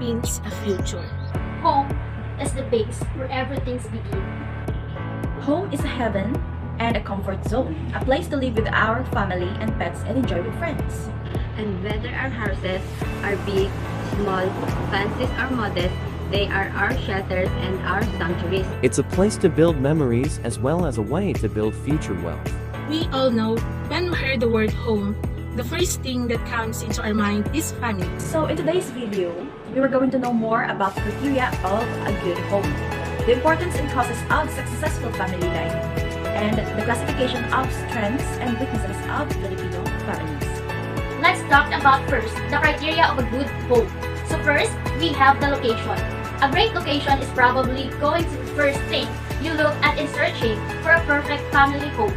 means a future. Home is the base where everything begins. Home is a heaven and a comfort zone, a place to live with our family and pets and enjoy with friends. And whether our houses are big, small, fancy or modest, they are our shelters and our sanctuaries. It's a place to build memories as well as a way to build future wealth. We all know when we hear the word home, the first thing that comes into our mind is family. So in today's video, we were going to know more about the criteria of a good home, the importance and causes of successful family life, and the classification of strengths and weaknesses of Filipino families. Let's talk about first the criteria of a good home. So first, we have the location. A great location is probably going to be the first thing you look at in searching for a perfect family home.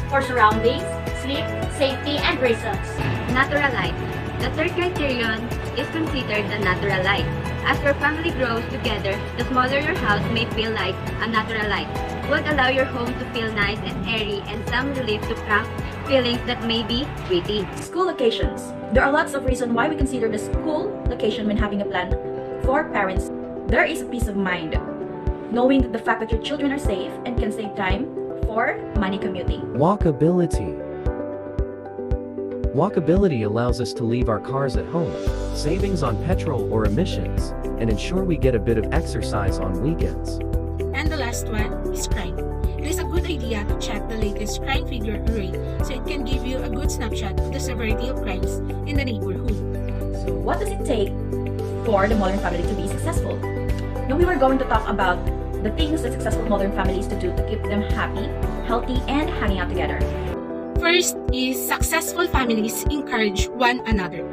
For surroundings, sleep, safety, and reasons. Natural light. The third criterion is considered the natural light. As your family grows together, the smaller your house may feel like a natural light. Would allow your home to feel nice and airy and some relief to cramped feelings that may be pretty. School locations. There are lots of reasons why we consider the school location when having a plan for parents. There is a peace of mind, knowing the fact that your children are safe and can save time for money commuting. Walkability. Walkability allows us to leave our cars at home, savings on petrol or emissions, and ensure we get a bit of exercise on weekends. And the last one is crime. It is a good idea to check the latest crime figure array so it can give you a good snapshot of the severity of crimes in the neighborhood. So what does it take for the modern family to be successful? Now we were going to talk about the things that successful modern families to do to keep them happy, healthy, and hanging out together. First is successful families encourage one another.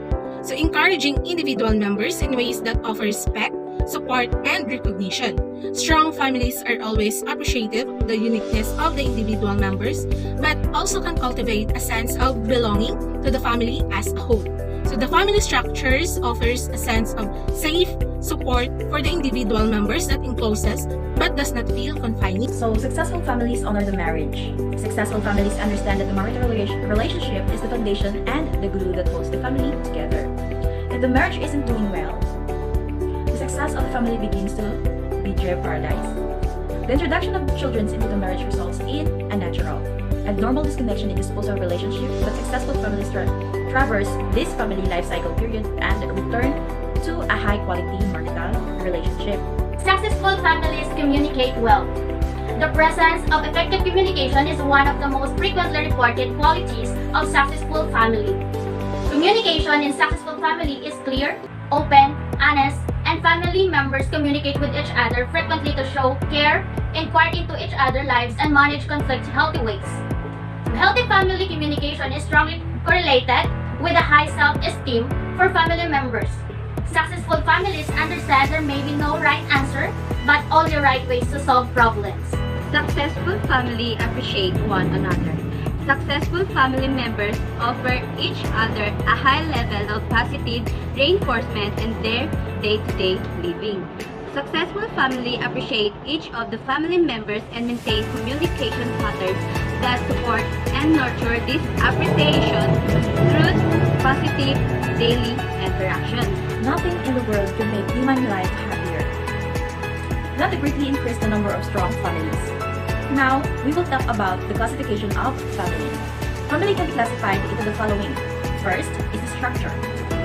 So encouraging individual members in ways that offer respect, support, and recognition. Strong families are always appreciative of the uniqueness of the individual members, but also can cultivate a sense of belonging to the family as a whole. So the family structures offers a sense of safe support for the individual members that encloses but does not feel confining. So successful families honor the marriage. Successful families understand that the marital relationship is the foundation and the glue that holds the family together. If the marriage isn't doing well, the success of the family begins to be jeopardized. The introduction of children into the marriage results in a natural, abnormal disconnection in disposal relationship, but successful families traverse this family life cycle period and return to a high-quality marital relationship. Successful families communicate well. The presence of effective communication is one of the most frequently reported qualities of successful family. Communication in successful family is clear, open, honest, and family members communicate with each other frequently to show care, inquire into each other's lives, and manage conflicts in healthy ways. Healthy family communication is strongly correlated with a high self-esteem for family members. Successful families understand there may be no right answer, but only right ways to solve problems. Successful family appreciate one another. Successful family members offer each other a high level of positive reinforcement in their day-to-day living. Successful family appreciate each of the family members and maintain communication patterns that support and nurture this appreciation through positive daily interactions. Nothing in the world can make human life happier. Not to greatly increase the number of strong families. Now, we will talk about the classification of family. Family can be classified into the following. First is the structure.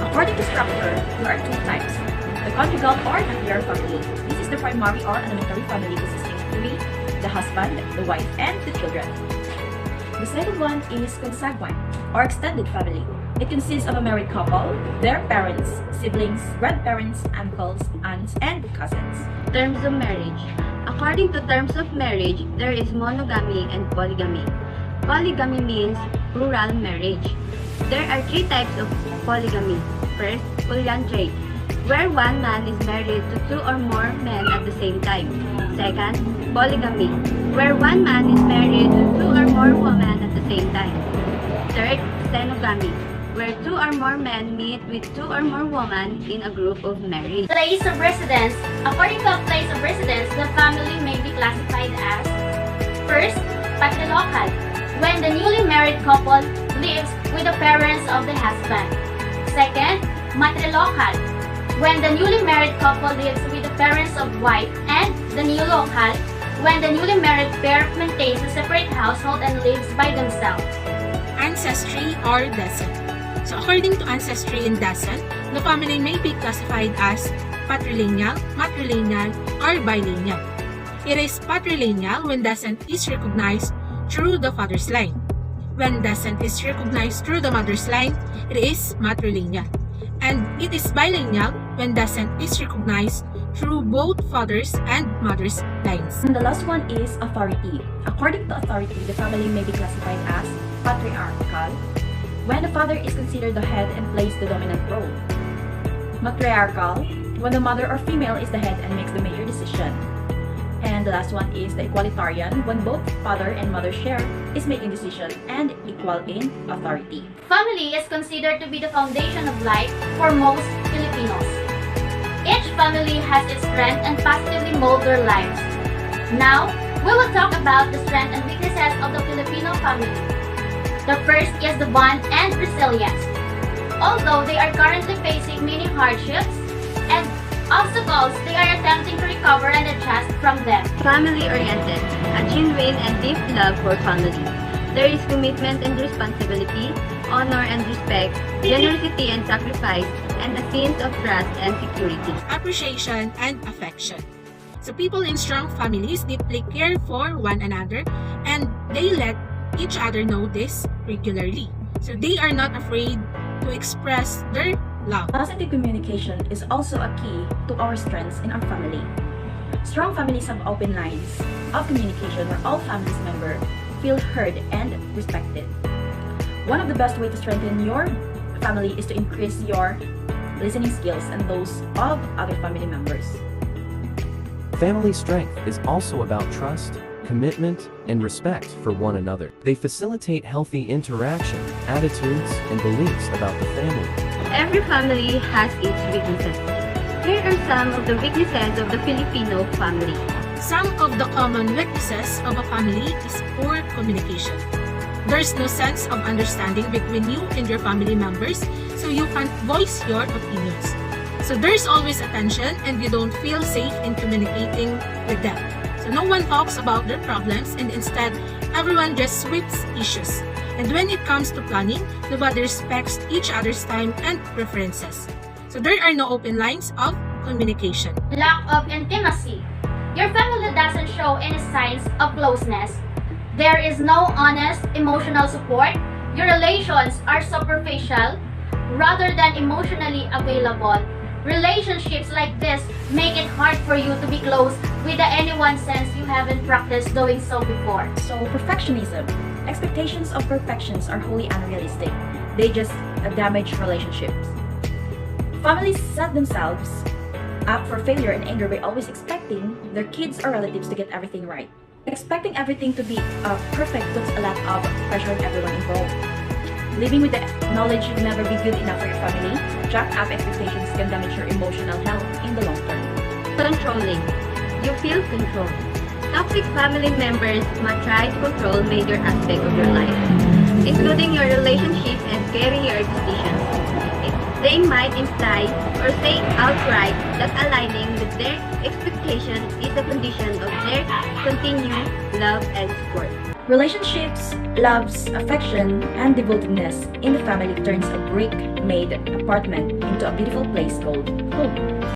According to structure, there are two types. The conjugal or nuclear family. This is the primary or elementary family consisting of three, the husband, the wife, and the children. The second one is consanguine or extended family. It consists of a married couple, their parents, siblings, grandparents, uncles, aunts, and cousins. Terms of marriage. According to terms of marriage, there is monogamy and polygamy. Polygamy means plural marriage. There are three types of polygamy. First, polyandry, where one man is married to two or more men at the same time. Second, polygamy, where one man is married to two or more women at the same time. Third, xenogamy, where two or more men meet with two or more women in a group of married. Place of residence. According to a place of residence, the family may be classified as first, patrilocal, when the newly married couple lives with the parents of the husband. Second, matrilocal, when the newly married couple lives with the parents of wife, and the neolokal, when the newly married pair maintains a separate household and lives by themselves. Ancestry or descent. So according to ancestry and descent, the family may be classified as patrilineal, matrilineal, or bilineal. It is patrilineal when descent is recognized through the father's line. When descent is recognized through the mother's line, it is matrilineal. And it is bilineal when descent is recognized through both father's and mother's lines. And the last one is authority. According to authority, the family may be classified as patriarchal, when the father is considered the head and plays the dominant role. Matriarchal, when the mother or female is the head and makes the major decision. And the last one is the equalitarian, when both father and mother share is making decision and equal in authority. Family is considered to be the foundation of life for most Filipinos. Each family has its strength and positively mold their lives. Now, we will talk about the strengths and weaknesses of the Filipino family. The first is the bond and resilience. Although they are currently facing many hardships and obstacles, they are attempting to recover and adjust from them. Family-oriented, a genuine and deep love for family. There is commitment and responsibility, honor and respect, generosity and sacrifice, and a sense of trust and security. Appreciation and affection. So people in strong families deeply care for one another and they let each other know this regularly. So they are not afraid to express their love. Positive communication is also a key to our strengths in our family. Strong families have open lines of communication where all families members feel heard and respected. One of the best ways to strengthen your family is to increase your listening skills and those of other family members. Family strength is also about trust, commitment, and respect for one another. They facilitate healthy interaction, attitudes, and beliefs about the family. Every family has its weaknesses. Here are some of the weaknesses of the Filipino family. Some of the common weaknesses of a family is poor communication. There's no sense of understanding between you and your family members, so you can't voice your opinions. So there's always a tension and you don't feel safe in communicating with them. So no one talks about their problems and instead everyone just sweeps issues. And when it comes to planning, nobody respects each other's time and preferences. So there are no open lines of communication. Lack of intimacy. Your family doesn't show any signs of closeness. There is no honest emotional support. Your relations are superficial rather than emotionally available. Relationships like this make it hard for you to be close with anyone since you haven't practiced doing so before. So perfectionism. Expectations of perfections are wholly unrealistic. They just damage relationships. Families set themselves up for failure and anger by always expecting their kids or relatives to get everything right. Expecting everything to be perfect puts a lot of pressure on everyone involved. Living with the knowledge you'll never be good enough for your family, jacked up expectations can damage your emotional health in the long term. Controlling. You feel controlled. Toxic family members might try to control major aspects of your life, including your relationship and career decisions. They might imply or say outright that aligning with their expectations is a condition of their continued love and support. Relationships, loves, affection, and devotedness in the family turns a brick-made apartment into a beautiful place called home.